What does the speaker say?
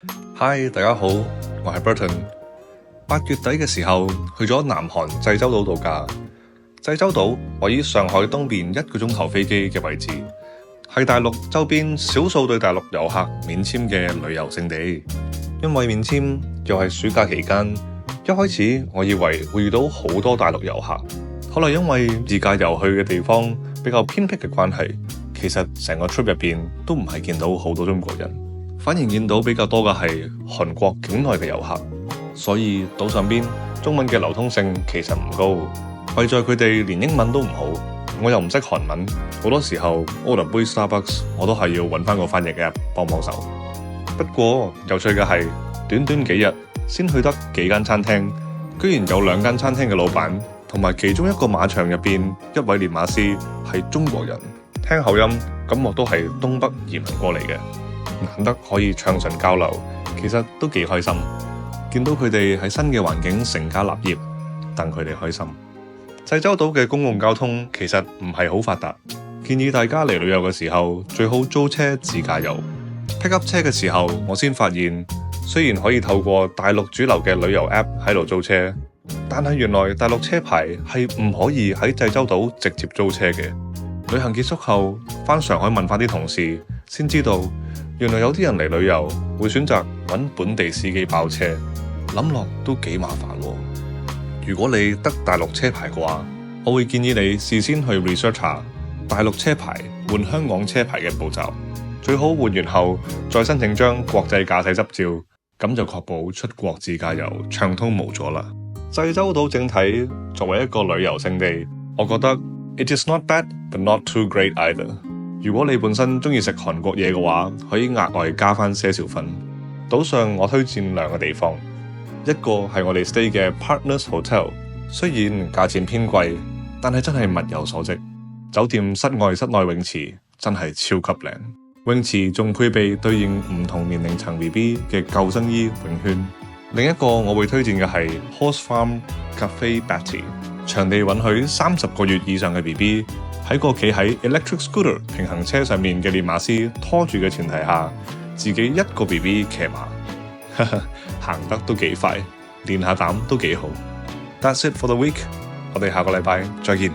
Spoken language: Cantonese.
Hi， 大家好，我係 Burton。8月底嘅時候去咗南韓濟州島度假。濟州島位於上海東邊1個鐘頭飛機嘅位置，係大陸周邊少數對大陸遊客免簽嘅旅遊勝地。因為免簽又係暑假期間，一開始我以為會遇到好多大陸遊客，後來因為自駕遊去嘅地方比較偏僻嘅關係，其實成個 trip 入邊都唔係見到好多中國人，反而見到比較多嘅係韓國境內嘅遊客。所以島上邊中文嘅流通性其實唔高，弊在佢哋連英文都唔好，我又唔識韓文，好多時候 order 杯 Starbucks 我都係要揾翻個翻譯 app 幫手。不過有趣嘅係，短短幾日先去得幾間餐廳，居然有2間餐廳嘅老闆同埋其中一個馬場入邊一位練馬師係中國人，聽口音感覺都係東北移民過嚟嘅，難得可以暢順交流，其實都幾開心。見到佢哋喺新嘅環境成家立業，戥佢哋開心。濟州島嘅公共交通其實唔係好發達，建議大家嚟旅遊嘅時候最好租車自駕遊。pick up 車嘅時候，我先發現雖然可以透過大陸主流嘅旅遊 app 喺度租車，但係原來大陸車牌係唔可以喺濟州島直接租車嘅。旅行結束後，返上海問翻啲同事，先知道原來有啲人嚟旅遊會選擇揾本地司機包車，諗落都幾麻煩喎。如果你得大陸車牌嘅話，我會建議你事先去 research 下大陸車牌換香港車牌嘅步驟，最好換完後再申請張國際駕駛執照，咁就確保出國自駕遊暢通無阻啦。濟州島整體作為一個旅遊勝地，我覺得 it is not bad but not too great either。如果你本身中意食韓國嘢嘅話，可以額外加翻些少分。島上我推薦2個地方，一個係我哋 stay 嘅 Partners Hotel， 雖然價錢偏貴，但係真係物有所值。酒店室外室內泳池真係超級靚，泳池仲配備對應唔同年齡層 BB 嘅救生衣泳圈。另一個我會推薦嘅係 Horse Farm Cafe Batty， 場地允許30個月以上嘅 BB 喺個企喺 electric scooter 平衡車上面嘅練馬師拖住嘅前提下，自己一個 BB 騎馬，行得都幾快，練下膽都幾好。That's it for the week， 我哋下個禮拜再見。